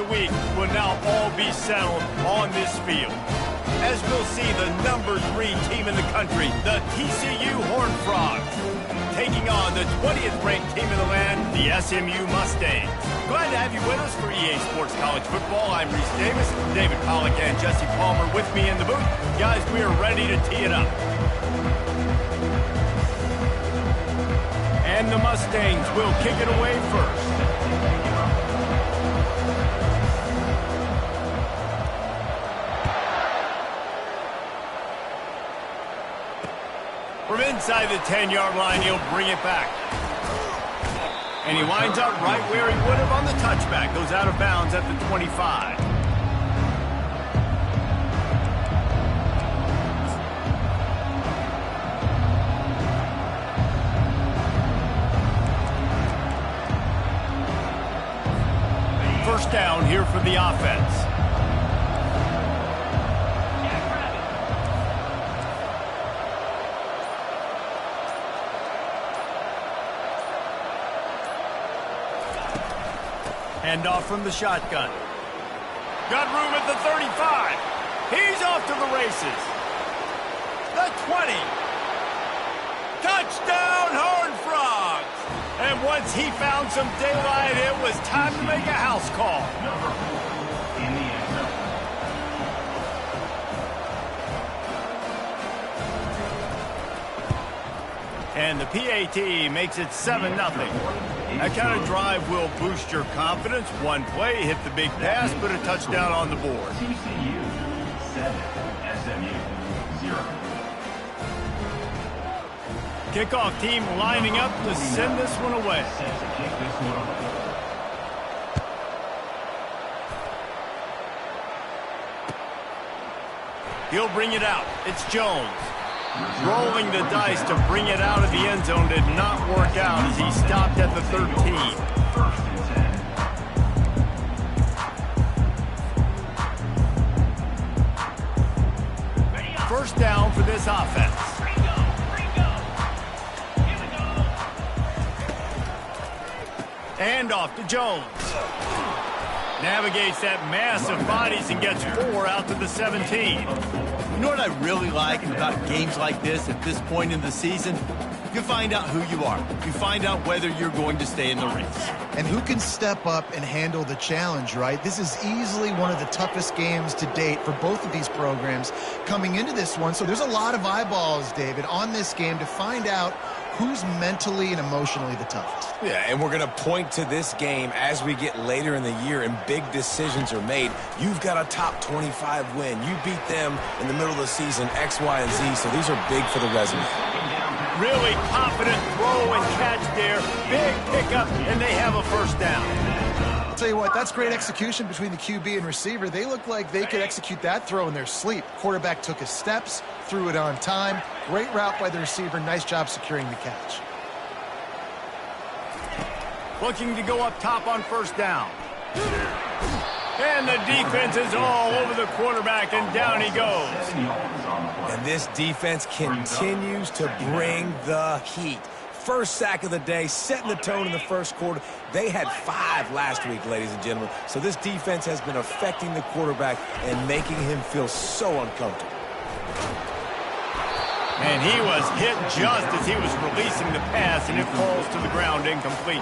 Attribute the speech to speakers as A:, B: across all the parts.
A: the week will now all be settled on this field. As we'll see the number 3 team in the country, the TCU Horned Frogs, taking on the 20th ranked team in the land, the SMU Mustangs. Glad to have you with us for EA Sports College Football. I'm Reese Davis, David Pollack and Jesse Palmer with me in the booth. Guys, we are ready to tee it up. And the Mustangs will kick it away first. From inside the 10-yard line, he'll bring it back. And he winds up right where he would have on the touchback. Goes out of bounds at the 25. First down here for the offense. Hand off from the shotgun. Got room at the 35. He's off to the races. The 20. Touchdown, Horned Frogs! And once he found some daylight, it was time to make a house call. In the end zone. And the PAT makes it 7-0. That kind of drive will boost your confidence. One play, hit the big pass, put a touchdown on the board.
B: TCU 7, SMU 0.
A: Kickoff team lining up to send this one away. He'll bring it out. It's Jones. Rolling the dice to bring it out of the end zone did not work out as he stopped at the 13. First down for this offense. And off to Jones. Navigates that mass of bodies and gets 4 out to the 17.
C: You know what I really like about games like this at this point in the season? You find out who you are. You find out whether you're going to stay in the race.
D: And who can step up and handle the challenge, right? This is easily one of the toughest games to date for both of these programs coming into this one. So there's a lot of eyeballs, David, on this game to find out who's mentally and emotionally the toughest.
E: Yeah, and we're going to point to this game as we get later in the year and big decisions are made. You've got a top 25 win. You beat them in the middle of the season, X, Y, and Z, so these are big for the resume.
A: Really confident throw and catch there. Big pickup, and they have a first down.
D: I'll tell you what, that's great execution between the QB and receiver. They look like they could execute that throw in their sleep. Quarterback took his steps, threw it on time. Great route by the receiver. Nice job securing the catch.
A: Looking to go up top on first down. And the defense is all over the quarterback, and down he goes.
E: And this defense continues to bring the heat. First sack of the day, setting the tone in the first quarter. They had 5 last week, ladies and gentlemen. So this defense has been affecting the quarterback and making him feel so uncomfortable.
A: And he was hit just as he was releasing the pass, and it falls to the ground incomplete.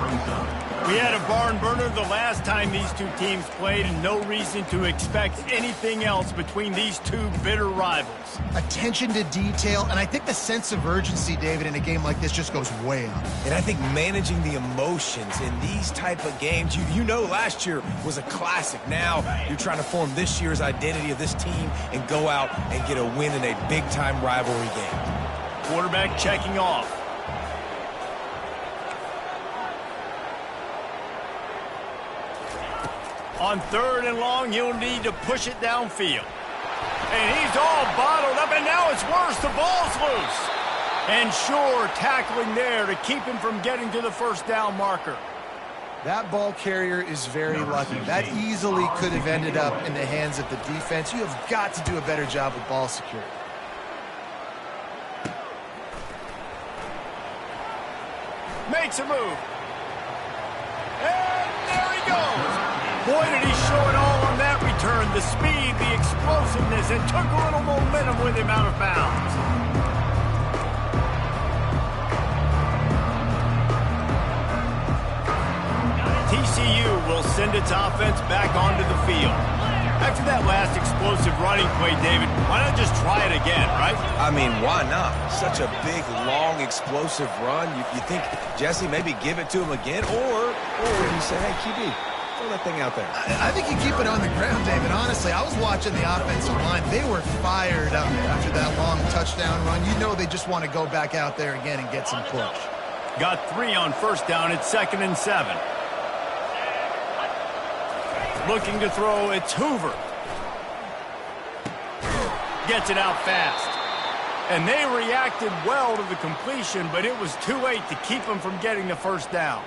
A: We had a barn burner the last time these two teams played, and no reason to expect anything else between these two bitter rivals.
D: Attention to detail, and I think the sense of urgency, David, in a game like this just goes way up.
E: And I think managing the emotions in these type of games, you know last year was a classic. Now you're trying to form this year's identity of this team and go out and get a win in a big-time rivalry game.
A: Quarterback checking off. On 3rd and long, he'll need to push it downfield. And he's all bottled up, and now it's worse. The ball's loose. And sure, tackling there to keep him from getting to the first down marker.
D: That ball carrier is very lucky. That easily could have ended up in the hands of the defense. You have got to do a better job with ball security. Makes a move. And there he goes.
A: Boy, did he show it all on that return. The speed, the explosiveness, and took a little momentum with him out of bounds. TCU will send its offense back onto the field. After that last explosive running play, David, why not just try it again, right?
E: I mean, why not? Such a big, long, explosive run. You think, Jesse, maybe give it to him again? Or you say, hey, QB, throw that thing out there.
D: I think you keep it on the ground, David. Honestly, I was watching the offensive line. They were fired up after that long touchdown run. You know they just want to go back out there again and get some push.
A: Got 3 on first down. It's 2nd and 7. Looking to throw, it's Hoover. Gets it out fast. And they reacted well to the completion, but it was too late to keep them from getting the first down.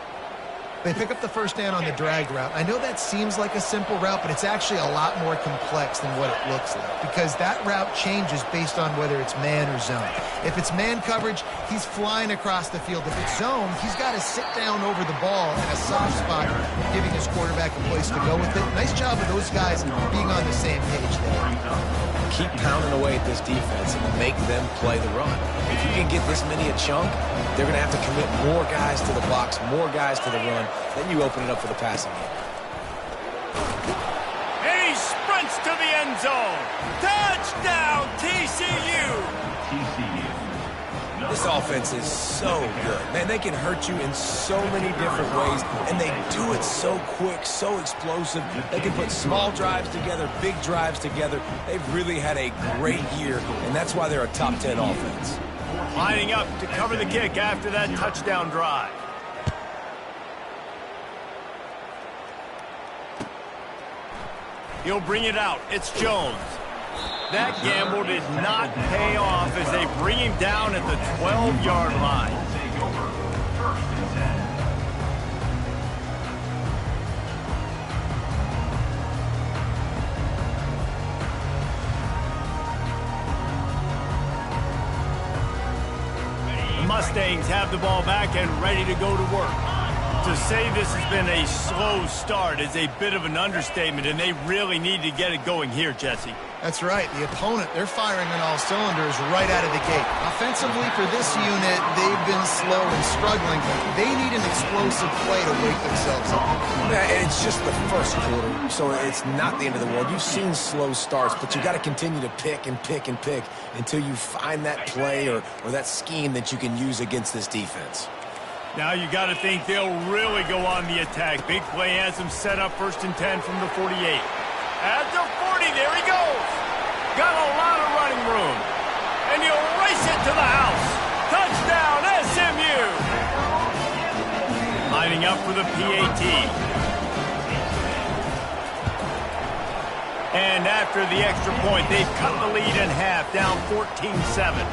D: They pick up the first down on the drag route. I know that seems like a simple route, but it's actually a lot more complex than what it looks like because that route changes based on whether it's man or zone. If it's man coverage, he's flying across the field. If it's zone, he's got to sit down over the ball in a soft spot, giving his quarterback a place to go with it. Nice job of those guys being on the same page there.
E: Keep pounding away at this defense and make them play the run. If you can get this many a chunk, they're going to have to commit more guys to the box, more guys to the run. Then you open it up for the passing game.
A: And he sprints to the end zone. Touchdown, TCU!
B: TCU.
E: This offense is so good. Man, they can hurt you in so many different ways, and they do it so quick, so explosive. They can put small drives together, big drives together. They've really had a great year, and that's why they're a top 10 offense.
A: Lining up to cover the kick after that touchdown drive. He'll bring it out. It's Jones. That gamble did not pay off as they bring him down at the 12-yard line.
B: Take over. 1st and 10.
A: The Mustangs have the ball back and ready to go to work. To say this has been a slow start is a bit of an understatement, and they really need to get it going here, Jesse.
D: That's right. The opponent, they're firing on all cylinders right out of the gate. Offensively, for this unit, they've been slow and struggling. They need an explosive play to wake themselves up.
E: Yeah, and it's just the first quarter, so it's not the end of the world. You've seen slow starts, but you got to continue to pick and pick and pick until you find that play or that scheme that you can use against this defense.
A: Now you got to think they'll really go on the attack. Big play has them set up 1st and 10 from the 48. At the 40, there he goes. Got a lot of running room. And he'll race it to the house. Touchdown, SMU. Lining up for the PAT. And after the extra point, they've cut the lead in half, down 14-7.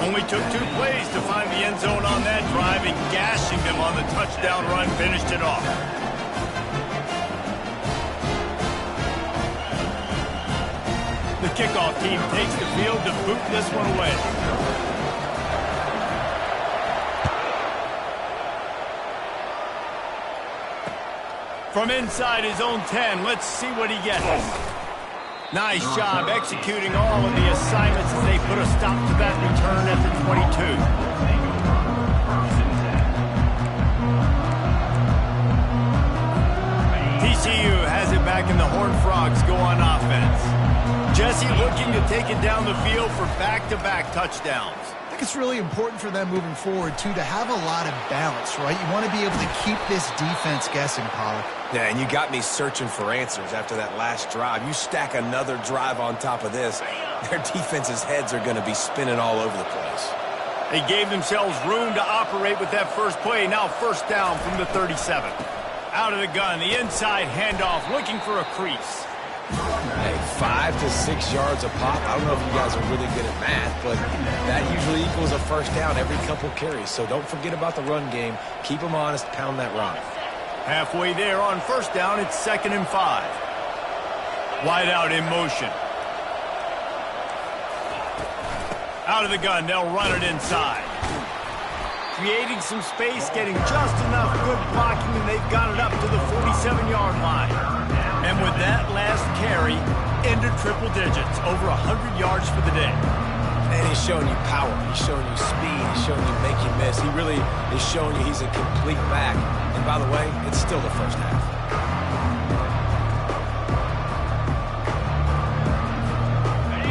A: Only took 2 plays to find the end zone on that drive, and gashing them on the touchdown run finished it off. The kickoff team takes the field to boot this one away. From inside his own 10, let's see what he gets. Nice job executing all of the assignments as they put a stop to that return at the 22. TCU has it back, and the Horned Frogs go on offense. Jesse looking to take it down the field for back-to-back touchdowns.
D: I think it's really important for them moving forward, too, to have a lot of balance, right? You want to be able to keep this defense guessing, Pollock.
E: Yeah, and you got me searching for answers after that last drive. You stack another drive on top of this, their defense's heads are going to be spinning all over the place.
A: They gave themselves room to operate with that first play. Now 1st down from the 37. Out of the gun, the inside handoff, looking for a crease.
E: Hey, 5 to 6 yards a pop. I don't know if you guys are really good at math, but that usually equals a 1st down every couple carries. So don't forget about the run game. Keep them honest, pound that rock.
A: Halfway there on 1st down, it's 2nd and 5. Wide out in motion. Out of the gun, they'll run it inside. Creating some space, getting just enough good blocking, and they've got it up to the 47-yard line. And with that last carry, into triple digits, over 100 yards for the day.
E: And he's showing you power. He's showing you speed. He's showing you make you miss. He really is showing you he's a complete back. And by the way, it's still the first half.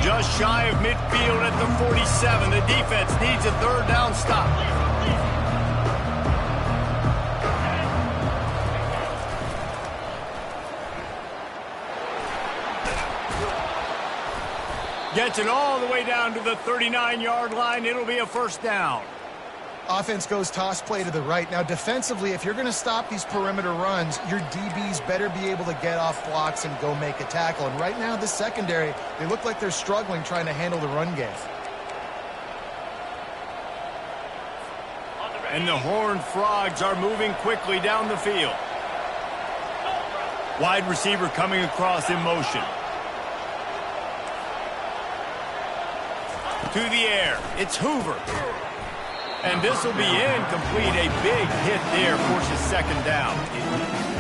A: Just shy of midfield at the 47. The defense needs a third down stop. Gets it all the way down to the 39-yard line. It'll be a first down.
D: Offense goes toss play to the right. Now, defensively, if you're going to stop these perimeter runs, your DBs better be able to get off blocks and go make a tackle. And right now, this secondary, they look like they're struggling trying to handle the run game.
A: And the Horned Frogs are moving quickly down the field. Wide receiver coming across in motion. To the air. It's Hoover. And this will be incomplete. A big hit there forces second down.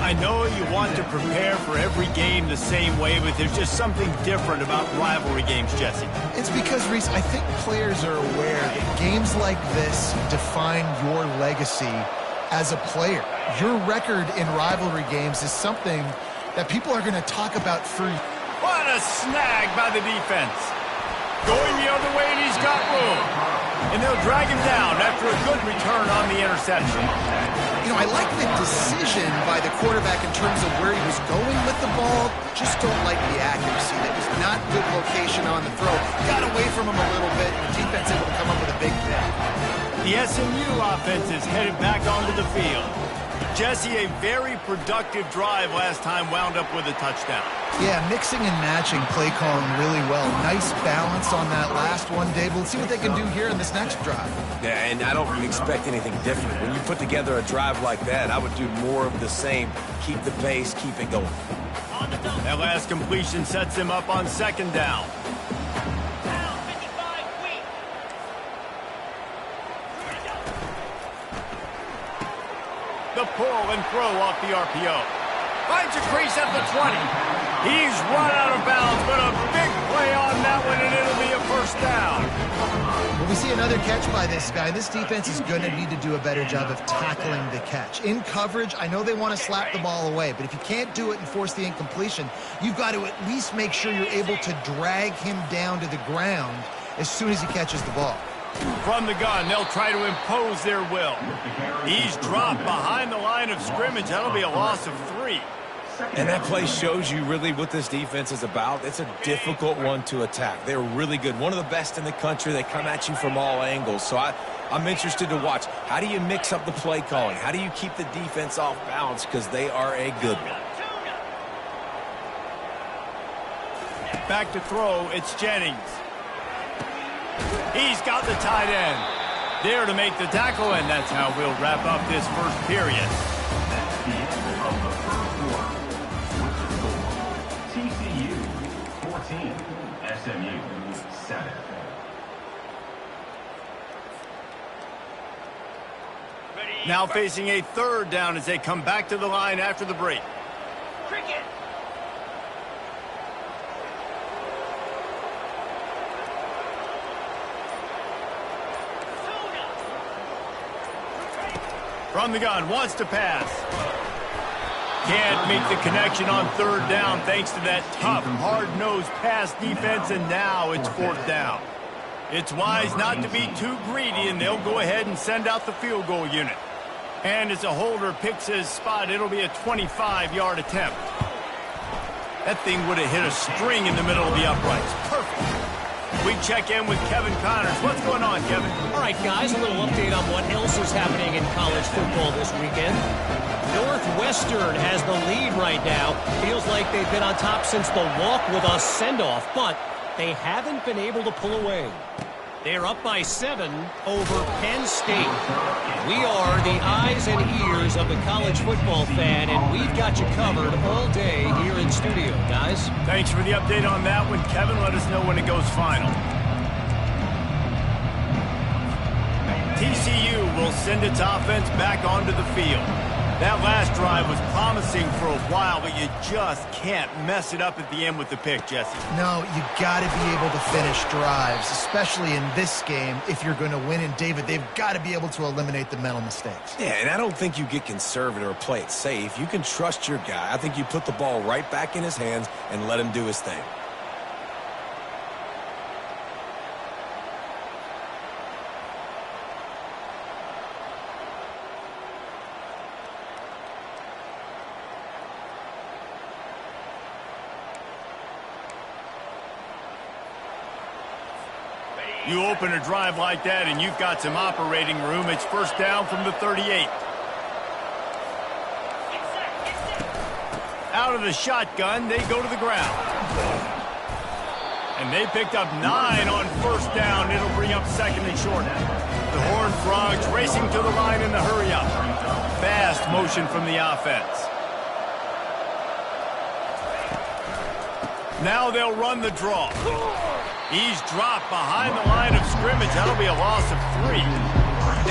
A: I know you want to prepare for every game the same way, but there's just something different about rivalry games, Jesse.
D: It's because, Reese, I think players are aware that games like this define your legacy as a player. Your record in rivalry games is something that people are going to talk about for.
A: What a snag by the defense. Going the other way, and he's got room. And they'll drag him down after a good return on the interception.
D: You know, I like the decision by the quarterback in terms of where he was going with the ball. Just don't like the accuracy. That was not good location on the throw. Got away from him a little bit, and the defense able to come up with a big pick.
A: The SMU offense is headed back onto the field. Jesse, a very productive drive last time, wound up with a touchdown.
D: Yeah, mixing and matching play calling really well. Nice balance on that last one, Dave. Let's see what they can do here in this next drive.
E: Yeah, and I don't expect anything different. When you put together a drive like that, I would do more of the same. Keep the pace, keep it going.
A: That last completion sets him up on second down. The pull and throw off the RPO. Finds a crease at the 20. He's run out of bounds, but a big play on that one, and it'll be a first down.
D: Well, we see another catch by this guy. This defense is going to need to do a better job of tackling the catch. In coverage, I know they want to slap the ball away, but if you can't do it and force the incompletion, you've got to at least make sure you're able to drag him down to the ground as soon as he catches the ball.
A: From the gun, they'll try to impose their will. He's dropped behind the line of scrimmage. That'll be a loss of 3.
E: And that play shows you really what this defense is about. It's a difficult one to attack. They're really good. One of the best in the country. They come at you from all angles. So I'm interested to watch. How do you mix up the play calling? How do you keep the defense off balance? Because they are a good one.
A: Back to throw, it's Jennings. He's got the tight end there to make the tackle, and that's how we'll wrap up this first period.
B: That's the end of the first quarter. With the score, TCU 14, SMU 7.
A: Now facing a third down as they come back to the line after the break.
F: Cricket.
A: From the gun, wants to pass. Can't make the connection on third down thanks to that tough, hard-nosed pass defense, and now it's fourth down. It's wise not to be too greedy, and they'll go ahead and send out the field goal unit. And as a holder picks his spot, it'll be a 25-yard attempt. That thing would have hit a string in the middle of the uprights. Perfect. We check in with Kevin Connors. What's going on, Kevin?
F: All right, guys, a little update on what else is happening in college football this weekend. Northwestern has the lead right now. Feels like they've been on top since the walk with a send-off, but they haven't been able to pull away. They're up by 7 over Penn State. We are the eyes and ears of the college football fan, and we've got you covered all day here in studio, guys.
A: Thanks for the update on that one, Kevin. Let us know when it goes final. TCU will send its offense back onto the field. That last drive was promising for a while, but you just can't mess it up at the end with the pick, Jesse.
D: No, you got to be able to finish drives, especially in this game if you're going to win. And, David, they've got to be able to eliminate the mental mistakes.
E: Yeah, and I don't think you get conservative or play it safe. You can trust your guy. I think you put the ball right back in his hands and let him do his thing.
A: You open a drive like that and you've got some operating room. It's first down from the 38. Out of the shotgun, they go to the ground. And they picked up 9 on first down. It'll bring up second and short. The Horned Frogs racing to the line in the hurry up. Fast motion from the offense. Now they'll run the draw. He's dropped behind the line of scrimmage. That'll be a loss of 3.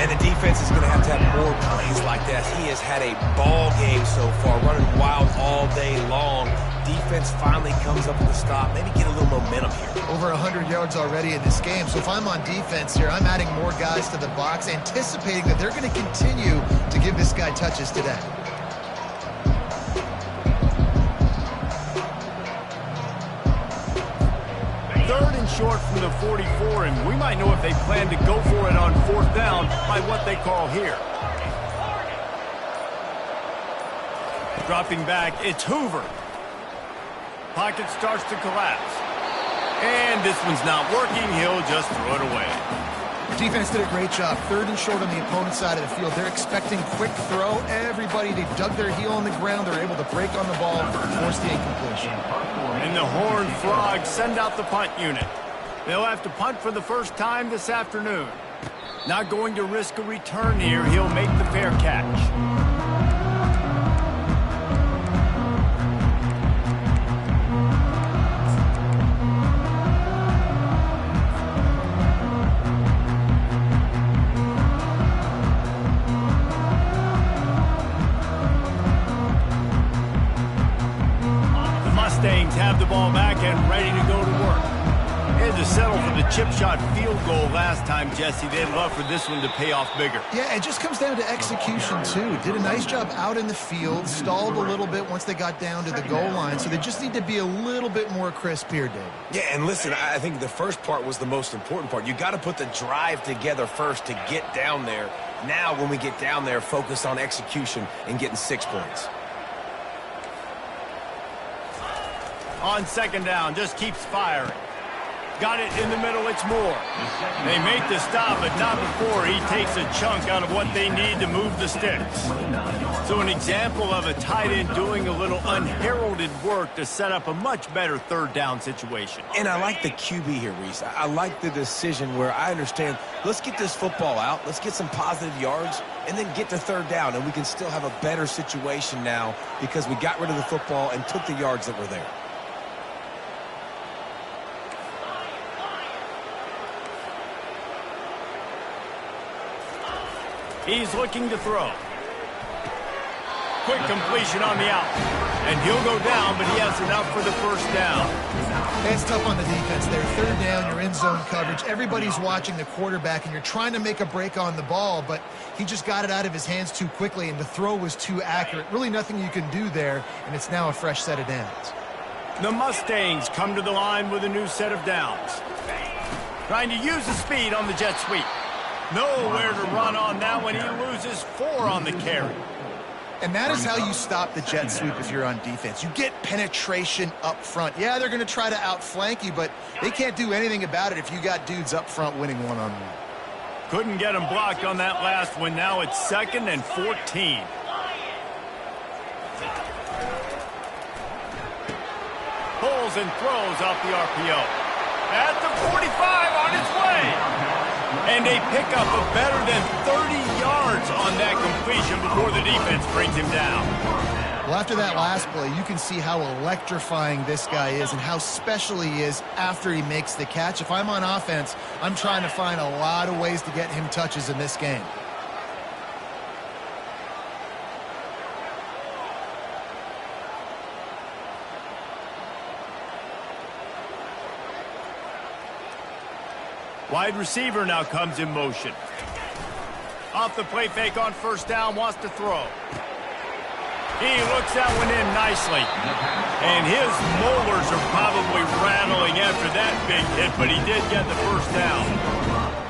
E: And the defense is going to have more plays like that. He has had a ball game so far, running wild all day long. Defense finally comes up with a stop. Maybe get a little momentum here.
D: Over 100 yards already in this game. So if I'm on defense here, I'm adding more guys to the box, anticipating that they're going to continue to give this guy touches today.
A: Third and short from the 44, and we might know if they plan to go for it on fourth down by what they call here. Dropping back, it's Hoover. Pocket starts to collapse. And this one's not working. He'll just throw it away.
D: Defense did a great job. Third and short on the opponent's side of the field. They're expecting quick throw. Everybody, they dug their heel on the ground. They're able to break on the ball, force the incompletion.
A: And the Horned Frogs send out the punt unit. They'll have to punt for the first time this afternoon. Not going to risk a return here. He'll make the fair catch. Have the ball back and ready to go to work. They had to settle for the chip shot field goal last time, Jesse. They'd love for this one to pay off bigger.
D: Yeah, it just comes down to execution, too. Did a nice job out in the field, stalled a little bit once they got down to the goal line, so they just need to be a little bit more crisp here, David.
E: Yeah, and listen, I think the first part was the most important part. You got to put the drive together first to get down there. Now, when we get down there, focus on execution and getting 6 points.
A: On second down, just keeps firing. Got it in the middle, it's Moore. They make the stop, but not before he takes a chunk out of what they need to move the sticks. So an example of a tight end doing a little unheralded work to set up a much better third down situation.
E: And I like the QB here, Reese. I like the decision where I understand, let's get this football out, let's get some positive yards, and then get to third down, and we can still have a better situation now because we got rid of the football and took the yards that were there.
A: He's looking to throw. Quick completion on the out. And he'll go down, but he has enough for the first down.
D: It's tough on the defense there. Third down, you're in zone coverage. Everybody's watching the quarterback, and you're trying to make a break on the ball, but he just got it out of his hands too quickly, and the throw was too accurate. Really nothing you can do there, and it's now a fresh set of downs.
A: The Mustangs come to the line with a new set of downs. Trying to use the speed on the jet sweep. Nowhere to run on that one. He loses 4 on the carry.
D: And that is how you stop the jet sweep if you're on defense. You get penetration up front. Yeah, they're going to try to outflank you, but they can't do anything about it if you got dudes up front winning one-on-one.
A: Couldn't get him blocked on that last one. Now it's 2nd and 14. Pulls and throws off the RPO. At the 45 on its way. And a pickup of better than 30 yards on that completion before the defense brings him down.
D: Well, after that last play, you can see how electrifying this guy is and how special he is after he makes the catch. If I'm on offense, I'm trying to find a lot of ways to get him touches in this game.
A: Wide receiver now comes in motion. Off the play fake on first down, wants to throw. He looks that one in nicely. And his molars are probably rattling after that big hit, but he did get the first down.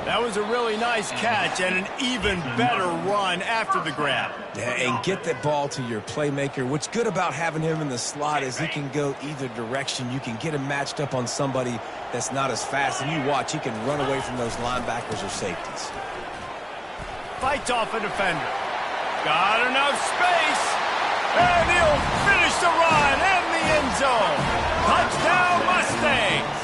A: That was a really nice catch and an even better run after the grab.
E: Yeah, and get that ball to your playmaker. What's good about having him in the slot is he can go either direction. You can get him matched up on somebody that's not as fast, and you watch, he can run away from those linebackers or safeties.
A: Fights off a defender. Got enough space. And he'll finish the run in the end zone. Touchdown, Mustangs.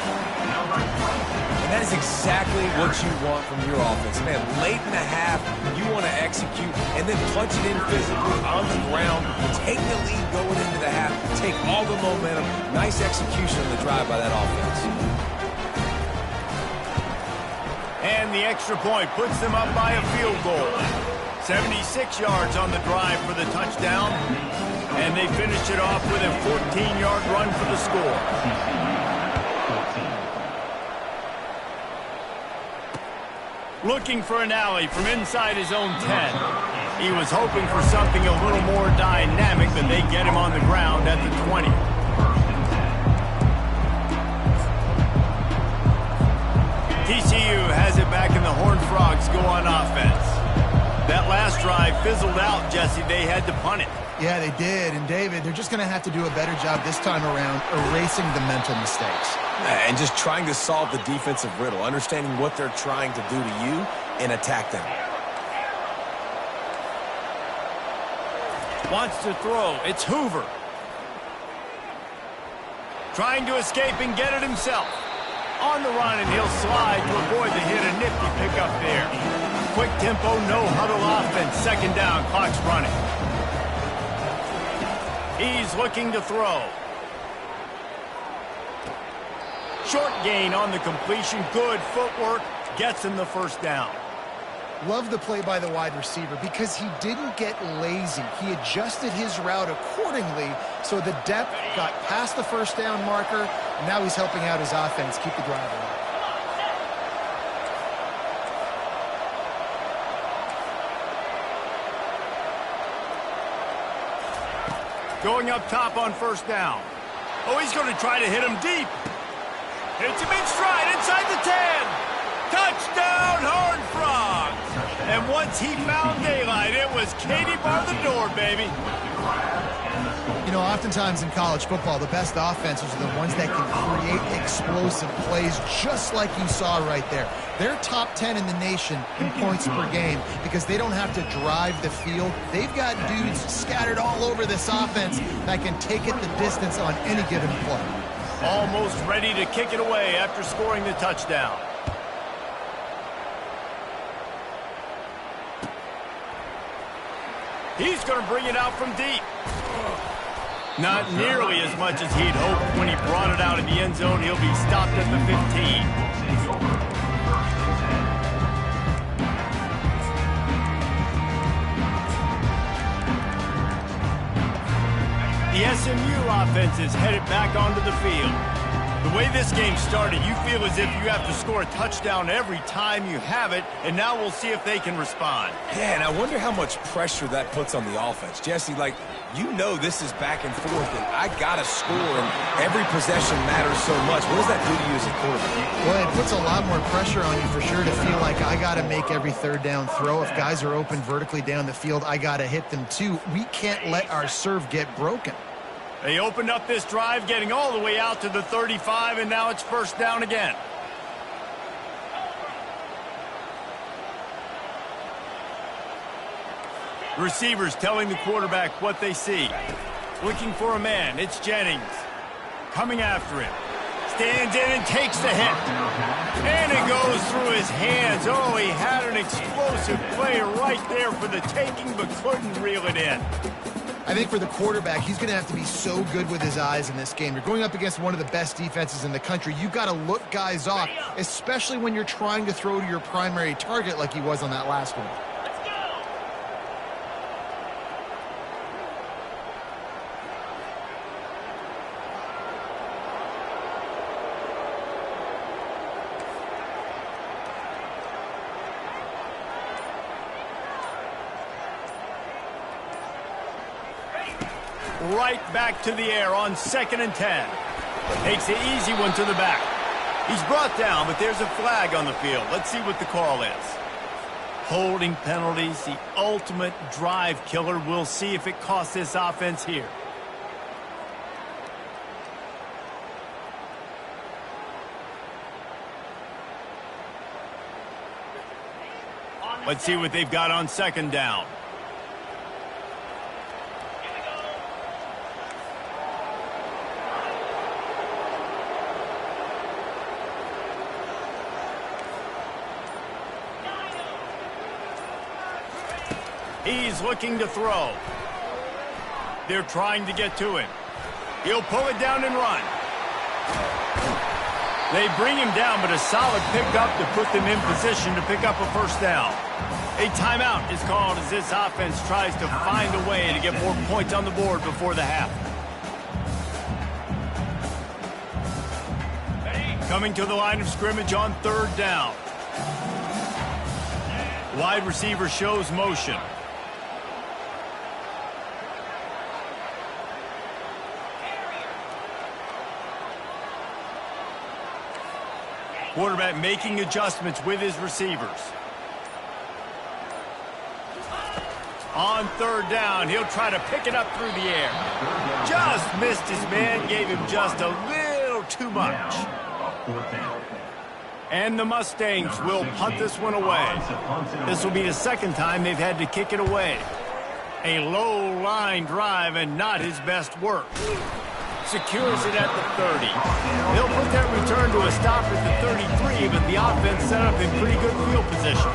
E: And that is exactly what you want from your offense. Man, late in the half, you want to execute and then punch it in physically on the ground. Take the lead going into the half. Take all the momentum. Nice execution on the drive by that offense.
A: And the extra point puts them up by a field goal. 76 yards on the drive for the touchdown. And they finish it off with a 14-yard run for the score. Looking for an alley from inside his own 10. He was hoping for something a little more dynamic, but they get him on the ground at the 20. TCU has it back, and the Horned Frogs go on offense. That last drive fizzled out, Jesse. They had to punt it.
D: Yeah, they did. And, David, they're just going to have to do a better job this time around erasing the mental mistakes.
E: And just trying to solve the defensive riddle, understanding what they're trying to do to you and attack them.
A: Wants to throw. It's Hoover. Trying to escape and get it himself. On the run, and he'll slide to avoid the hit. A nifty pickup there. Quick tempo, no huddle offense. Second down, clock's running. He's looking to throw. Short gain on the completion. Good footwork. Gets him the first down.
D: Love the play by the wide receiver because he didn't get lazy. He adjusted his route accordingly, so the depth got past the first down marker, and now he's helping out his offense keep the drive alive.
A: Going up top on first down. Oh, he's going to try to hit him deep. Hits him in stride inside the 10. Touchdown, Horned Frogs. And once he found daylight, it was Katie bar the door, baby.
D: You know, oftentimes in college football, the best offenses are the ones that can create explosive plays just like you saw right there. They're top 10 in the nation in points per game because they don't have to drive the field. They've got dudes scattered all over this offense that can take it the distance on any given play.
A: Almost ready to kick it away after scoring the touchdown. He's going to bring it out from deep. Not nearly as much as he'd hoped when he brought it out in the end zone. He'll be stopped at the 15. The SMU offense is headed back onto the field. The way this game started, you feel as if you have to score a touchdown every time you have it, and now we'll see if they can respond.
E: Yeah, and I wonder how much pressure that puts on the offense. Jesse, like, you know this is back and forth, and I got to score, and every possession matters so much. What does that do to you as a quarterback?
D: Well, it puts a lot more pressure on you for sure to feel like I got to make every third down throw. If guys are open vertically down the field, I got to hit them too. We can't let our serve get broken.
A: They opened up this drive, getting all the way out to the 35, and now it's first down again. Receivers telling the quarterback what they see. Looking for a man. It's Jennings. Coming after him. Stands in and takes the hit. And it goes through his hands. Oh, he had an explosive play right there for the taking, but couldn't reel it in.
D: I think for the quarterback, he's going to have to be so good with his eyes in this game. You're going up against one of the best defenses in the country. You've got to look guys off, especially when you're trying to throw to your primary target like he was on that last one.
A: right back to the air on 2nd and 10. Takes the easy one to the back. He's brought down, but there's a flag on the field. Let's see what the call is. Holding penalties, the ultimate drive killer. We'll see if it costs this offense here. Let's see what they've got on 2nd down. He's looking to throw. They're trying to get to him. He'll pull it down and run. They bring him down, but a solid pickup to put them in position to pick up a 1st down. A timeout is called as this offense tries to find a way to get more points on the board before the half. Coming to the line of scrimmage on 3rd down. Wide receiver shows motion. Quarterback making adjustments with his receivers. On 3rd down, he'll try to pick it up through the air. Just missed his man, gave him just a little too much. And the Mustangs will punt this one away. This will be the 2nd time they've had to kick it away. A low line drive and not his best work. Secures it at the 30. They'll put that return to a stop at the 33, but the offense set up in pretty good field position.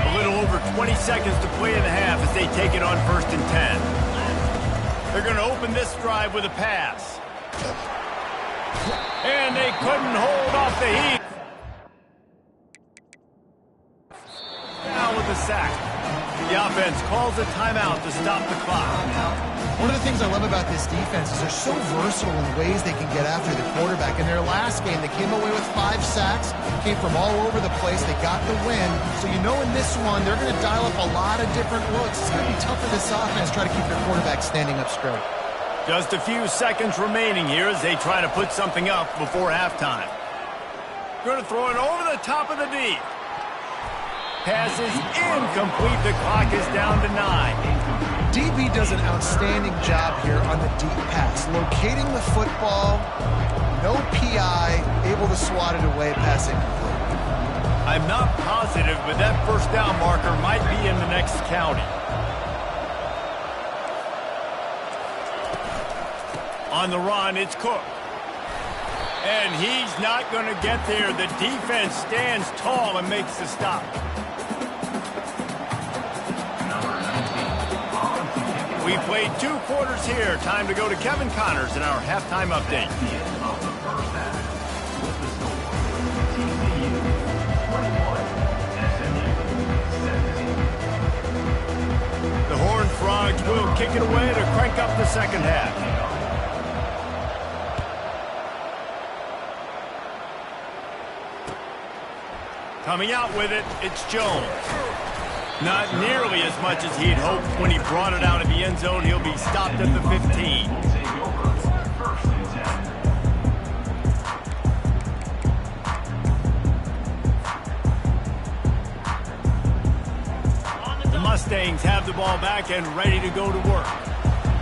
A: A little over 20 seconds to play in the half as they take it on 1st and 10. They're going to open this drive with a pass. And they couldn't hold off the heat. Down with the sack. The offense calls a timeout to stop the clock.
D: One of the things I love about this defense is they're so versatile in ways they can get after the quarterback. In their last game, they came away with 5 sacks, came from all over the place. They got the win. So you know in this one, they're going to dial up a lot of different looks. It's going to be tough for this offense to try to keep their quarterback standing up straight.
A: Just a few seconds remaining here as they try to put something up before halftime. Going to throw it over the top of the D. Pass is incomplete. The clock is down to 9.
D: DB does an outstanding job here on the deep pass. Locating the football, no PI, able to swat it away, passing.
A: I'm not positive, but that 1st down marker might be in the next county. On the run, it's Cook. And he's not going to get there. The defense stands tall and makes the stop. We played 2 quarters here. Time to go to Kevin Connors in our halftime update. The Horned Frogs will kick it away to crank up the 2nd half. Coming out with it, it's Jones. Not nearly as much as he'd hoped when he brought it out of the end zone. He'll be stopped at the 15. The Mustangs have the ball back and ready to go to work.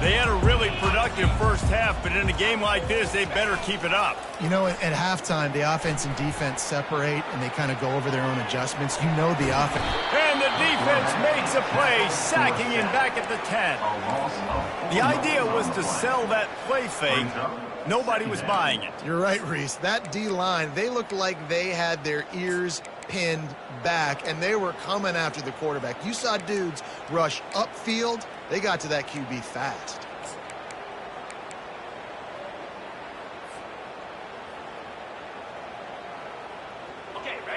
A: They had a really productive first half, but in a game like this, they better keep it up.
D: You know, at halftime, the offense and defense separate, and they kind of go over their own adjustments. You know the offense.
A: And the defense makes a play, sacking him back at the 10. The idea was to sell that play fake. Nobody was buying it.
D: You're right, Reese. That D-line, they looked like they had their ears pinned back, and they were coming after the quarterback. You saw dudes rush upfield. They got to that QB fast.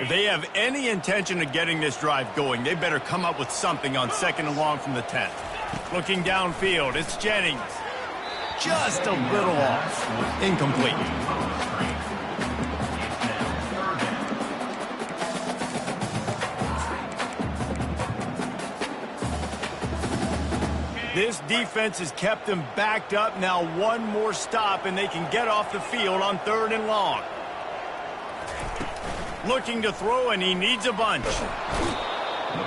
A: If they have any intention of getting this drive going, they better come up with something on 2nd and long from the 10. Looking downfield, it's Jennings. Just a little off. Incomplete. This defense has kept them backed up. Now one more stop, and they can get off the field on 3rd and long. Looking to throw, and he needs a bunch.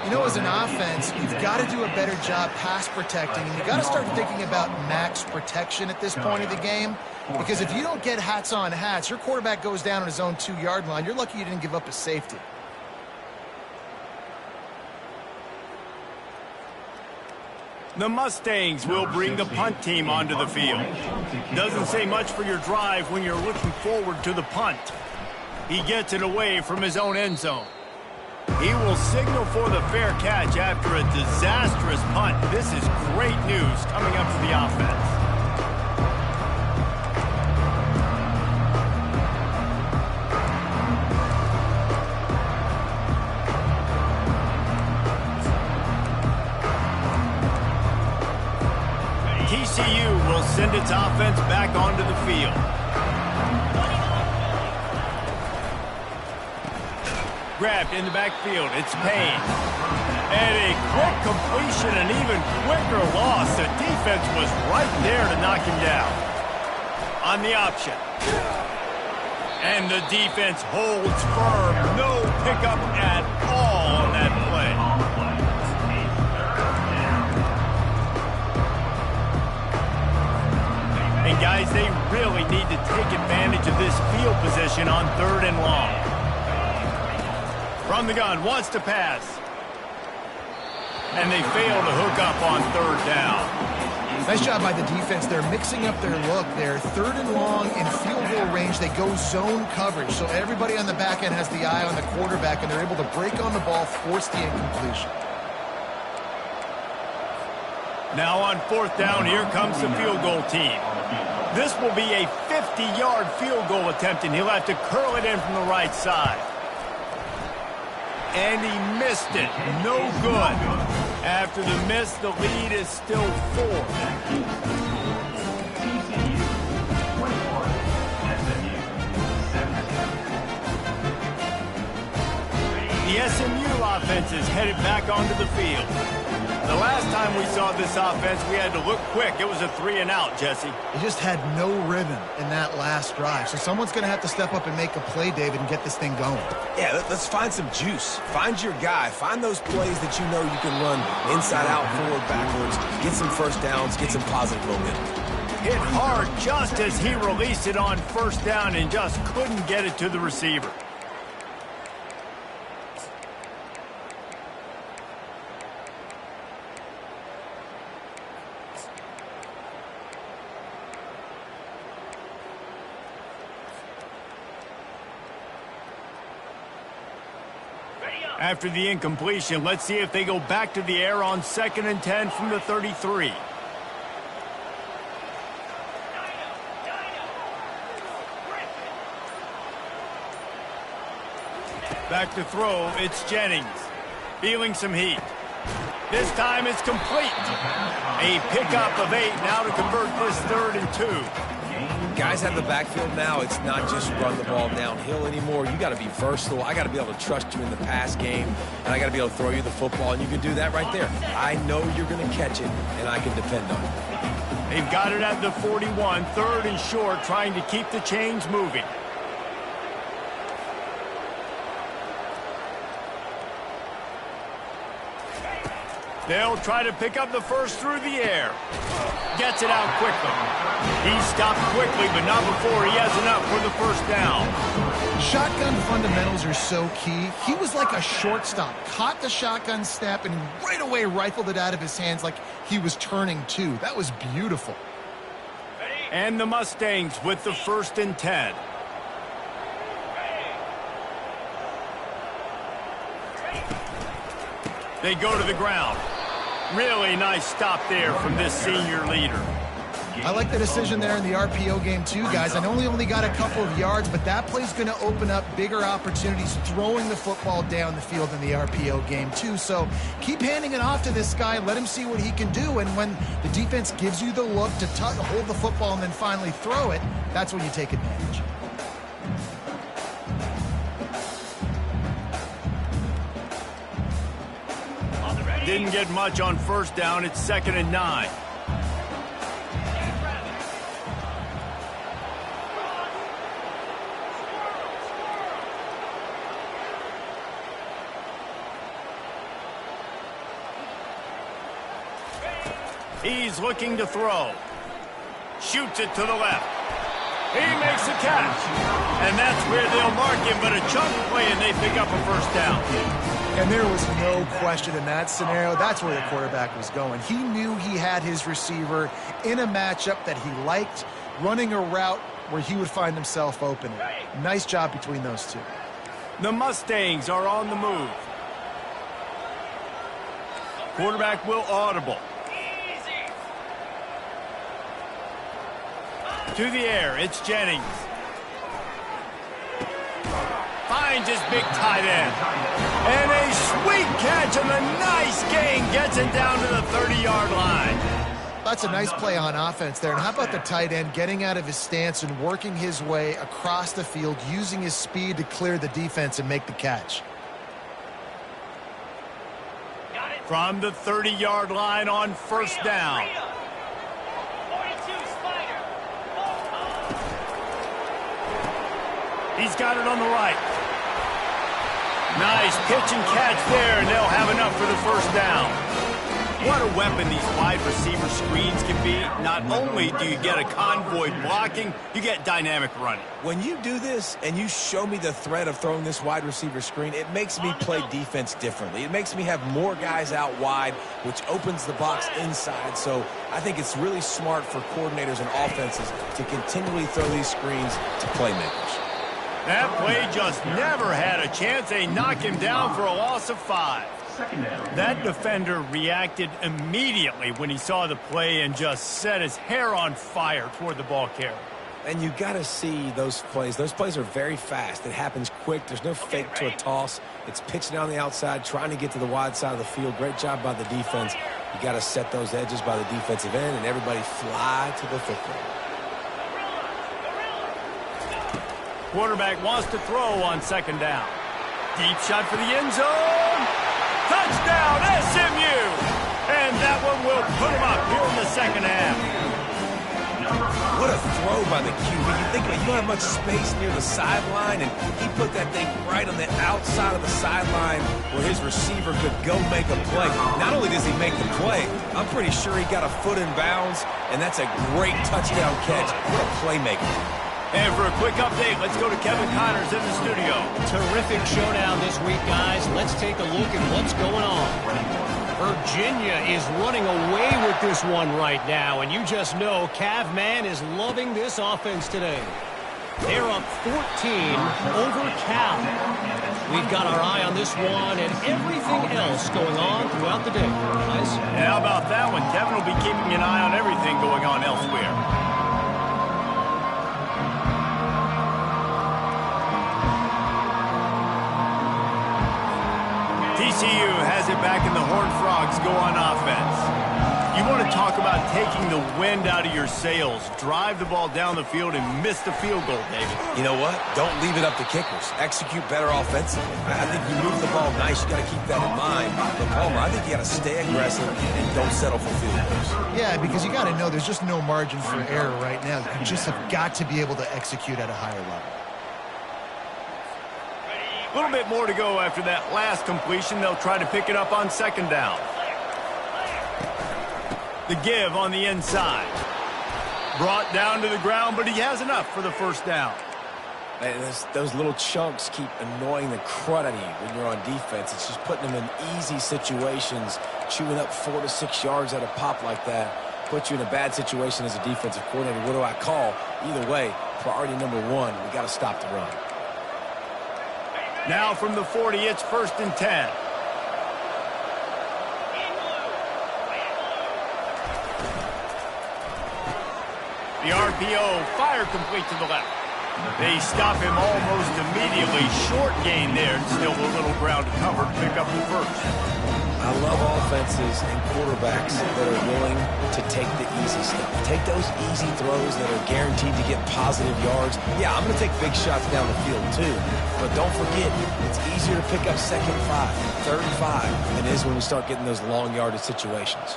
D: You know, as an offense, you've got to do a better job pass protecting, and you've got to start thinking about max protection at this point of the game, because if you don't get hats on hats, your quarterback goes down on his own 2-yard line. You're lucky you didn't give up a safety.
A: The Mustangs will bring the punt team onto the field. Doesn't say much for your drive when you're looking forward to the punt. He gets it away from his own end zone. He will signal for the fair catch after a disastrous punt. This is great news coming up for the offense. TCU will send its offense back onto the field. Grabbed in the backfield, it's Payne. And a quick completion, an even quicker loss. The defense was right there to knock him down. On the option. And the defense holds firm. No pickup at all on that play. And guys, they really need to take advantage of this field position on 3rd and long. From the gun, wants to pass. And they fail to hook up on 3rd down.
D: Nice job by the defense. They're mixing up their look. They're 3rd and long in field goal range. They go zone coverage. So everybody on the back end has the eye on the quarterback, and they're able to break on the ball, force the incompletion.
A: Now on 4th down, here comes the field goal team. This will be a 50-yard field goal attempt, and he'll have to curl it in from the right side. And he missed it. No good. After the miss, the lead is still 4. The SMU offense is headed back onto the field. The last time we saw this offense, we had to look quick. It was a 3-and-out, Jesse.
D: They just had no rhythm in that last drive. So someone's going to have to step up and make a play, David, and get this thing going.
E: Yeah, let's find some juice. Find your guy. Find those plays that you know you can run inside out, forward, backwards. Get some first downs. Get some positive momentum.
A: Hit hard just as he released it on 1st down and just couldn't get it to the receiver. After the incompletion, let's see if they go back to the air on 2nd and 10 from the 33. Back to throw, it's Jennings. Feeling some heat. This time it's complete. A pickup of 8 now to convert this 3rd and 2.
E: Guys have the backfield now. It's not just run the ball downhill anymore. You got to be versatile. I got to be able to trust you in the pass game, and I got to be able to throw you the football, and you can do that right there. I know you're going to catch it, and I can depend on it.
A: They've got it at the 41, 3rd and short, trying to keep the chains moving. They'll try to pick up the first through the air. Gets it out quickly. He stopped quickly, but not before he has enough for the 1st down.
D: Shotgun fundamentals are so key. He was like a shortstop. Caught the shotgun snap and right away rifled it out of his hands like he was turning too. That was beautiful.
A: And the Mustangs with the 1st and 10. They go to the ground. Really nice stop there from this senior leader.
D: I like the decision there in the RPO game too, guys. I know he only got a couple of yards, but that play's going to open up bigger opportunities throwing the football down the field in the RPO game too. So keep handing it off to this guy. Let him see what he can do. And when the defense gives you the look to hold the football and then finally throw it, that's when you take advantage.
A: Didn't get much on first down. It's 2nd and 9. He's looking to throw. Shoots it to the left. He makes the catch. And that's where they'll mark him, but a chunk play, and they pick up a first down.
D: And there was no question in that scenario. That's where the quarterback was going. He knew he had his receiver in a matchup that he liked, running a route where he would find himself open. Nice job between those two.
A: The Mustangs are on the move. Quarterback will audible. To the air, it's Jennings. Finds his big tight end. And a sweet catch and a nice gain gets it down to the 30-yard line.
D: That's a nice play on offense there. And how about the tight end getting out of his stance and working his way across the field, using his speed to clear the defense and make the catch.
A: From the 30-yard line on first down. He's got it on the right. Nice pitch and catch there, and they'll have enough for the first down. What a weapon these wide receiver screens can be. Not only do you get a convoy blocking, you get dynamic running.
E: When you do this and you show me the threat of throwing this wide receiver screen, it makes me play defense differently. It makes me have more guys out wide, which opens the box inside. So I think it's really smart for coordinators and offenses to continually throw these screens to playmakers.
A: That play just never had a chance. They knock him down for a loss of 5. That defender reacted immediately when he saw the play and just set his hair on fire toward the ball carrier.
E: And you got to see those plays. Those plays are very fast. It happens quick. There's no fake to a toss. It's pitched down the outside, trying to get to the wide side of the field. Great job by the defense. You got to set those edges by the defensive end, and everybody fly to the football.
A: Quarterback wants to throw on second down. Deep shot for the end zone. Touchdown, SMU! And that one will put him up here in the second half.
E: What a throw by the QB. You think about it, you don't have much space near the sideline, and he put that thing right on the outside of the sideline where his receiver could go make a play. Not only does he make the play, I'm pretty sure he got a foot in bounds, and that's a great touchdown catch. What a playmaker.
A: And for a quick update, let's go to Kevin Connors in the studio.
F: Terrific showdown this week, guys. Let's take a look at what's going on. Virginia is running away with this one right now, and you just know Cav Man is loving this offense today. They're up 14 over Cal. We've got our eye on this one and everything else going on throughout the day. Guys?
A: How about that one? Kevin will be keeping an eye on everything going on elsewhere. TCU has it back, and the Horned Frogs go on offense. You want to talk about taking the wind out of your sails. Drive the ball down the field and miss the field goal, David.
E: You know what? Don't leave it up to kickers. Execute better offensively. I think you move the ball nice. You got to keep that in mind. But Palmer, I think you got to stay aggressive and don't settle for field goals.
D: Yeah, because you got to know there's just no margin for error right now. You just have got to be able to execute at a higher level.
A: A little bit more to go after that last completion. They'll try to pick it up on second down. The give on the inside. Brought down to the ground, but he has enough for the first down.
E: Man, those little chunks keep annoying the crud out of you when you're on defense. It's just putting them in easy situations, chewing up 4 to 6 yards at a pop like that. Puts you in a bad situation as a defensive coordinator. What do I call? Either way, priority number one, we got to stop the run.
A: Now from the 40, it's 1st and 10. The RPO, fire complete to the left. They stop him almost immediately. Short gain there, and still a little ground to cover to pick up the first.
E: I love offenses and quarterbacks that are willing to take the easy stuff. Take those easy throws that are guaranteed to get positive yards. Yeah, I'm going to take big shots down the field too. But don't forget, it's easier to pick up second 5, third 5 than it is when we start getting those long yardage situations.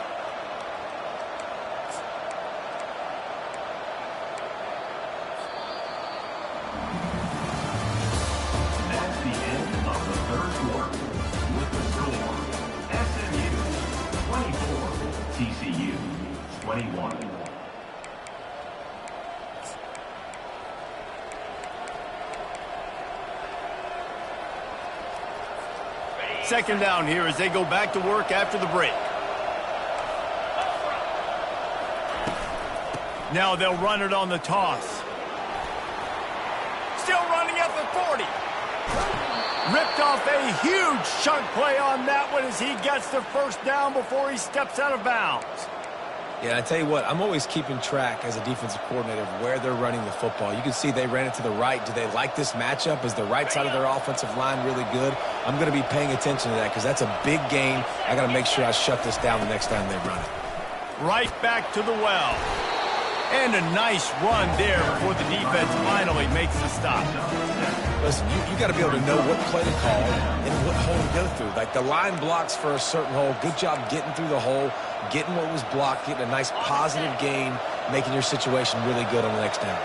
B: That's the end of the third quarter. With the score, SMU 24, TCU 21.
A: Second down here as they go back to work after the break. Now they'll run it on the toss. Still running at the 40. Ripped off a huge chunk play on that one as he gets the first down before he steps out of bounds.
E: Yeah, I tell you what, I'm always keeping track as a defensive coordinator of where they're running the football. You can see they ran it to the right. Do they like this matchup? Is the right side of their offensive line really good? I'm going to be paying attention to that because that's a big gain. I got to make sure I shut this down the next time they run it.
A: Right back to the well. And a nice run there before the defense finally makes the stop.
E: Listen, you got to be able to know what play to call and what hole to go through. Like the line blocks for a certain hole. Good job getting through the hole, getting what was blocked, getting a nice positive gain, making your situation really good on the next down.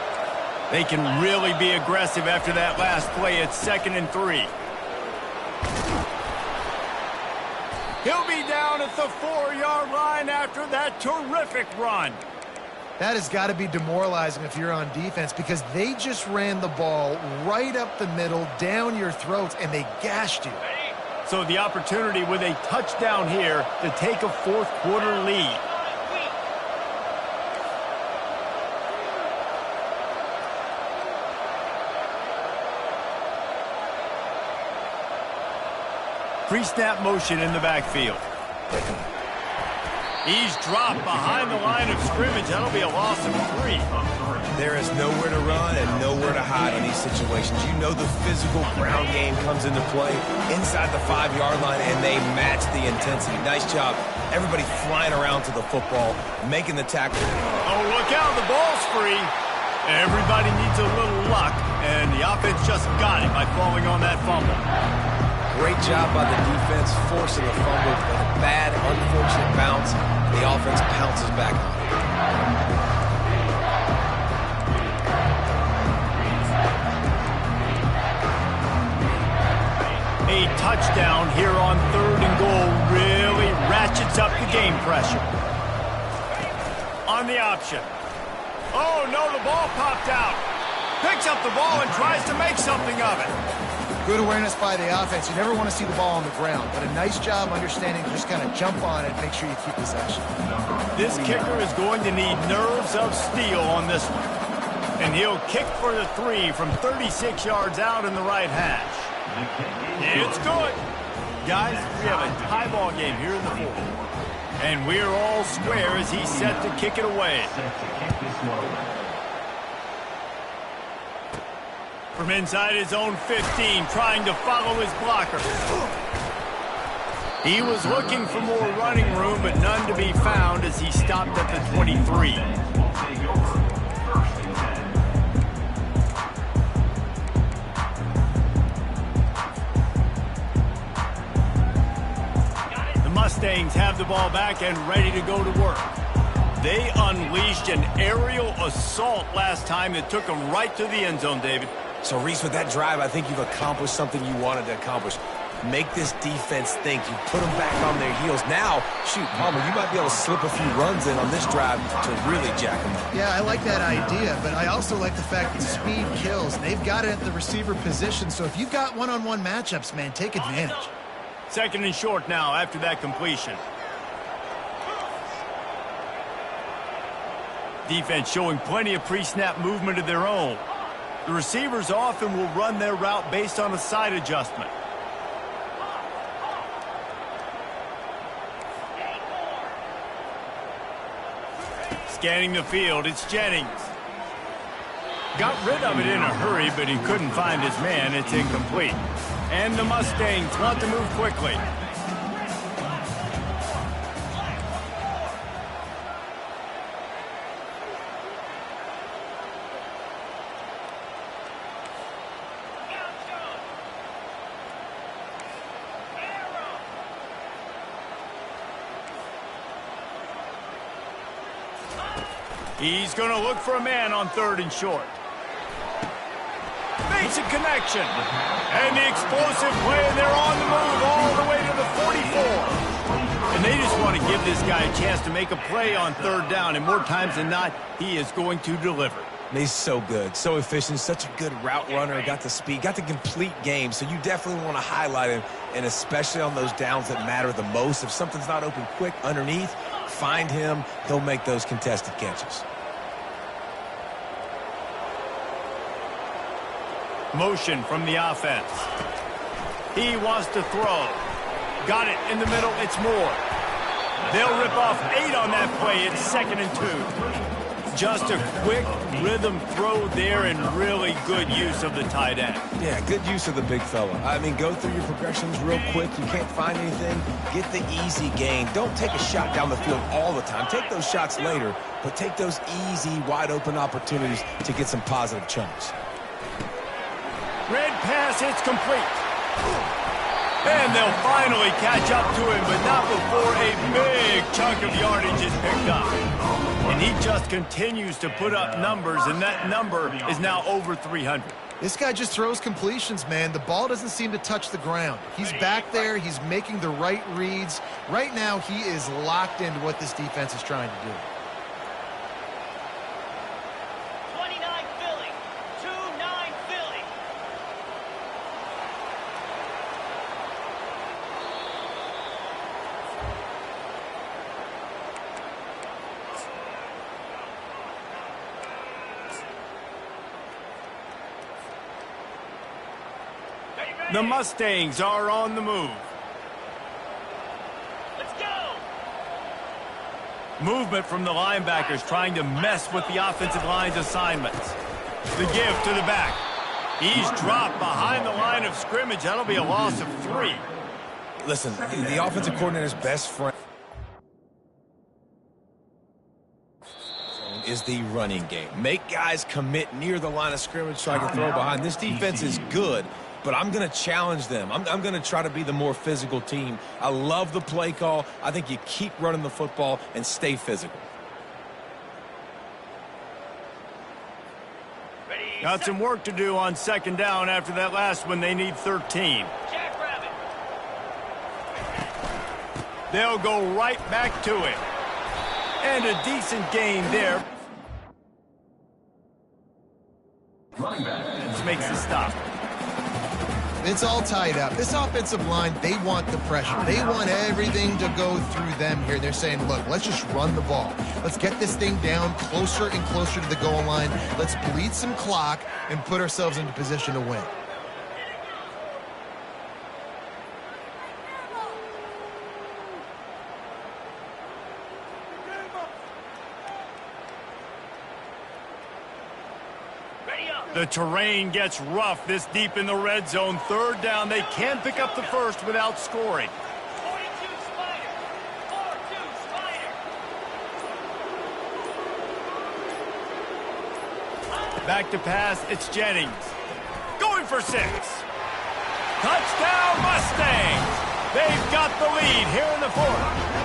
A: They can really be aggressive after that last play. It's 2nd and 3. He'll be down at the 4-yard line after that terrific run.
D: That has got to be demoralizing if you're on defense because they just ran the ball right up the middle, down your throats, and they gashed you.
A: So the opportunity with a touchdown here to take a fourth-quarter lead. Pre-snap motion in the backfield. He's dropped behind the line of scrimmage. That'll be a loss of 3.
E: There is nowhere to run and nowhere to hide in these situations. You know the physical ground game comes into play inside the 5-yard line, and they match the intensity. Nice job. Everybody flying around to the football, making the tackle.
A: Oh, look out. The ball's free. Everybody needs a little luck, and the offense just got it by falling on that fumble.
E: Great job by the defense forcing a fumble, but a bad, unfortunate bounce. The offense pounces back on
A: it. A touchdown here on 3rd and goal really ratchets up the game pressure. On the option. Oh, no, the ball popped out. Picks up the ball and tries to make something of it.
D: Good awareness by the offense. You never want to see the ball on the ground, but a nice job understanding to just kind of jump on it and make sure you keep possession.
A: This kicker is going to need nerves of steel on this one. And he'll kick for the 3 from 36 yards out in the right hash. It's good. Guys, we have a tie ball game here in the 4th. And we're all square as he's set to kick it away. From inside his own 15, trying to follow his blocker. He was looking for more running room, but none to be found as he stopped at the 23. The Mustangs have the ball back and ready to go to work. They unleashed an aerial assault last time that took them right to the end zone, David.
E: So, Reese, with that drive, I think you've accomplished something you wanted to accomplish. Make this defense think. You put them back on their heels. Now, shoot, Palmer, you might be able to slip a few runs in on this drive to really jack them up.
D: Yeah, I like that idea, but I also like the fact that speed kills. They've got it at the receiver position, so if you've got one-on-one matchups, man, take advantage.
A: 2nd and short now after that completion. Defense showing plenty of pre-snap movement of their own. The receivers often will run their route based on a side adjustment. Scanning the field, it's Jennings. Got rid of it in a hurry, but he couldn't find his man. It's incomplete. And the Mustangs want to move quickly. He's going to look for a man on 3rd and short. Makes a connection. And the explosive play, and they're on the move all the way to the 44. And they just want to give this guy a chance to make a play on 3rd down, and more times than not, he is going to deliver.
E: He's so good, so efficient, such a good route runner, got the speed, got the complete game, so you definitely want to highlight him, and especially on those downs that matter the most. If something's not open quick underneath, find him, he'll make those contested catches.
A: Motion from the offense. He wants to throw. Got it in the middle. It's Moore. They'll rip off 8 on that play. It's 2nd and 2. Just a quick rhythm throw there and really good use of the tight end.
E: Yeah, good use of the big fella. I mean, go through your progressions real quick. You can't find anything. Get the easy gain. Don't take a shot down the field all the time. Take those shots later, but take those easy, wide-open opportunities to get some positive chunks.
A: Red pass, it's complete. And they'll finally catch up to him, but not before a big chunk of yardage is picked up. And he just continues to put up numbers, and that number is now over 300.
D: This guy just throws completions, man. The ball doesn't seem to touch the ground. He's back there. He's making the right reads. Right now, he is locked into what this defense is trying to do.
A: The Mustangs are on the move.
F: Let's go!
A: Movement from the linebackers trying to mess with the offensive line's assignments. The give to the back. He's dropped behind the line of scrimmage. That'll be a loss of 3.
E: Listen, the offensive coordinator's best friend is the running game. Make guys commit near the line of scrimmage so I can throw behind. This defense is good, but I'm going to challenge them. I'm going to try to be the more physical team. I love the play call. I think you keep running the football and stay physical.
A: Got some work to do on 2nd down after that last one. They need 13. They'll go right back to it. And a decent gain there. This makes the stop.
D: It's all tied up. This offensive line, they want the pressure. They want everything to go through them here. They're saying, look, let's just run the ball. Let's get this thing down closer and closer to the goal line. Let's bleed some clock and put ourselves into position to win.
A: The terrain gets rough this deep in the red zone. 3rd down. They can pick up the first without scoring.
F: 42 Spider. 4-2 Spider.
A: Back to pass. It's Jennings. Going for 6. Touchdown Mustangs. They've got the lead here in the 4th.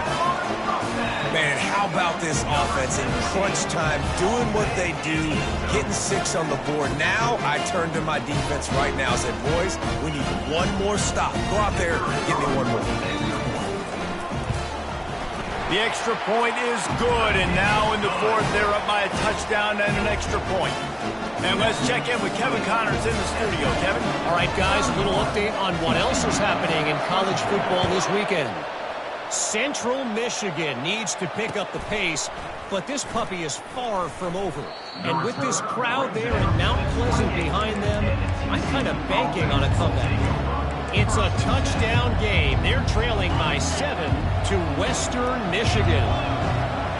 E: Man, how about this offense in crunch time, doing what they do, getting 6 on the board. Now I turn to my defense right now and said, boys, we need one more stop. Go out there and give me one more.
A: The extra point is good, and now in the 4th, they're up by a touchdown and an extra point. And let's check in with Kevin Connors in the studio. Kevin?
F: All right, guys, a little update on what else is happening in college football this weekend. Central Michigan needs to pick up the pace, but this puppy is far from over. And with this crowd there in Mount Pleasant behind them, I'm kind of banking on a comeback. It's a touchdown game. They're trailing by 7 to Western Michigan.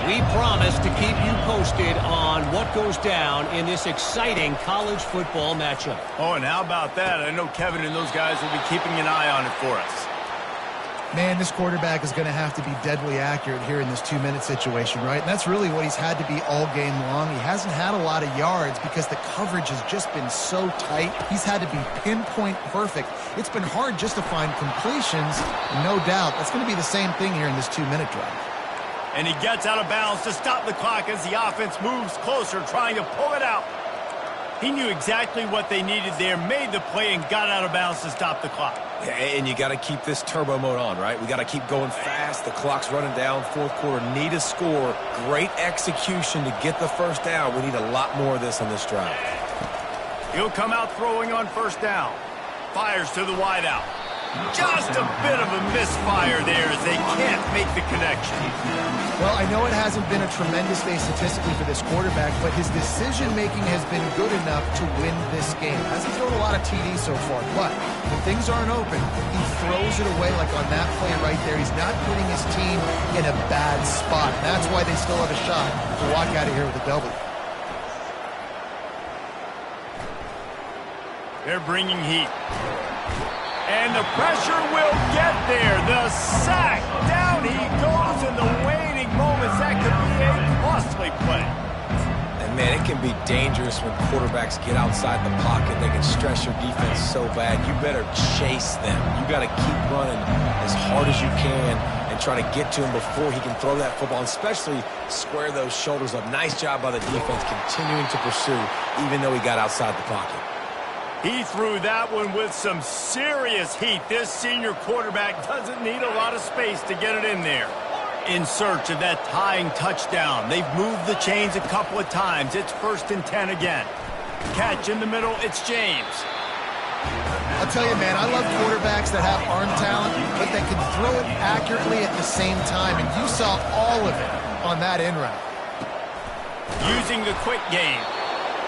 F: We promise to keep you posted on what goes down in this exciting college football matchup.
C: Oh, and how about that? I know Kevin and those guys will be keeping an eye on it for us.
D: Man, this quarterback is going to have to be deadly accurate here in this 2-minute situation, right? And that's really what he's had to be all game long. He hasn't had a lot of yards because the coverage has just been so tight. He's had to be pinpoint perfect. It's been hard just to find completions, no doubt. That's going to be the same thing here in this 2-minute drive.
A: And he gets out of bounds to stop the clock as the offense moves closer, trying to pull it out. He knew exactly what they needed there, made the play, and got out of bounds to stop the clock.
E: Yeah, and you got to keep this turbo mode on, right? We got to keep going fast. The clock's running down. Fourth quarter, need a score. Great execution to get the first down. We need a lot more of this on this drive.
A: He'll come out throwing on first down. Fires to the wideout. Just a bit of a misfire there as they can't make the connection.
D: Well, I know it hasn't been a tremendous day statistically for this quarterback, but his decision-making has been good enough to win this game. Hasn't thrown a lot of TDs so far, but when things aren't open, he throws it away like on that play right there. He's not putting his team in a bad spot. That's why they still have a shot to walk out of here with a W.
A: They're bringing heat. And the pressure will get there. The sack. Down he goes in the waning moments. That could be a costly play.
E: And, man, it can be dangerous when quarterbacks get outside the pocket. They can stress your defense so bad. You better chase them. You got to keep running as hard as you can and try to get to him before he can throw that football, and especially square those shoulders up. Nice job by the defense continuing to pursue, even though he got outside the pocket.
A: He threw that one with some serious heat. This senior quarterback doesn't need a lot of space to get it in there. In search of that tying touchdown. They've moved the chains a couple of times. It's 1st and 10 again. Catch in the middle. It's James.
D: I'll tell you, man, I love quarterbacks that have arm talent, but that can throw it accurately at the same time. And you saw all of it on that in route.
A: Using the quick game.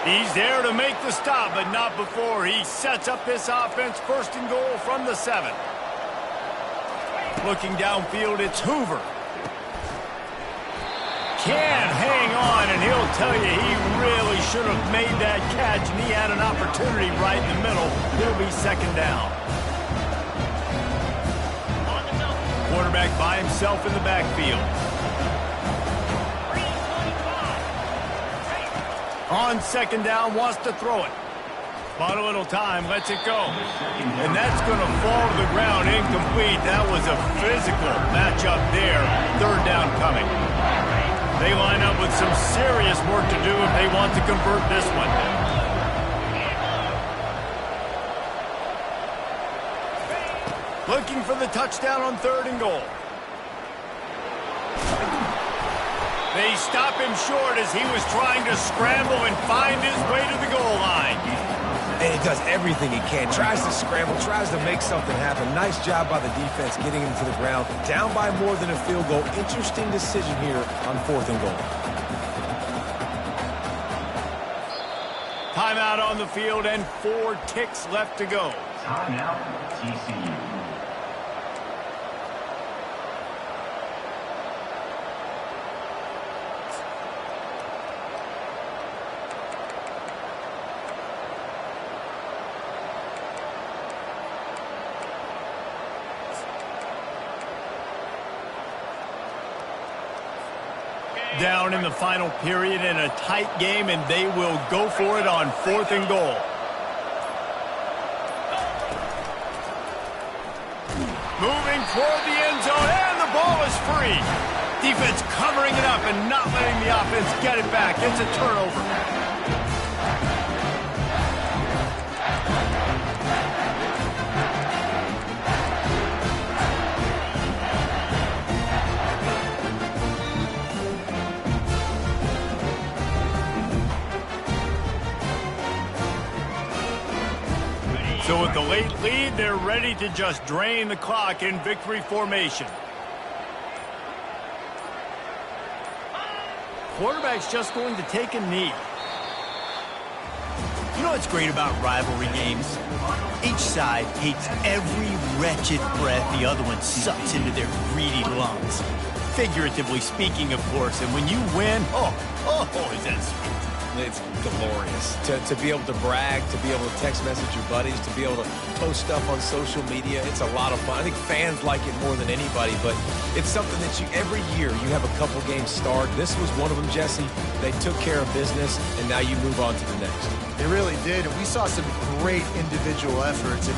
A: He's there to make the stop, but not before he sets up this offense. 1st and goal from the 7. Looking downfield, it's Hoover. Can't hang on, and he'll tell you he really should have made that catch, and he had an opportunity right in the middle. It'll be 2nd down. Quarterback by himself in the backfield. On 2nd down, wants to throw it. Bought a little time, lets it go. And that's going to fall to the ground, incomplete. That was a physical matchup there. 3rd down coming. They line up with some serious work to do if they want to convert this one. Looking for the touchdown on 3rd and goal. They stop him short as he was trying to scramble and find his way to the goal line.
E: And he does everything he can. Tries to scramble, tries to make something happen. Nice job by the defense getting him to the ground. Down by more than a field goal. Interesting decision here on 4th and goal.
A: Timeout on the field and 4 ticks left to go.
B: Timeout, TCU.
A: Down in the final period in a tight game, and they will go for it on 4th and goal. Moving toward the end zone, and the ball is free. Defense covering it up and not letting the offense get it back. It's a turnover. So with the late lead, they're ready to just drain the clock in victory formation. Quarterback's just going to take a knee.
C: You know what's great about rivalry games? Each side hates every wretched breath the other one sucks into their greedy lungs.
A: Figuratively speaking, of course. And when you win, is that sweet.
E: It's glorious to be able to brag, to be able to text message your buddies, to be able to post stuff on social media. It's a lot of fun. I think fans like it more than anybody, but it's something that every year you have a couple games start. This was one of them, Jesse. They took care of business, and now you move on to the next.
D: They really did. And we saw some great individual efforts. And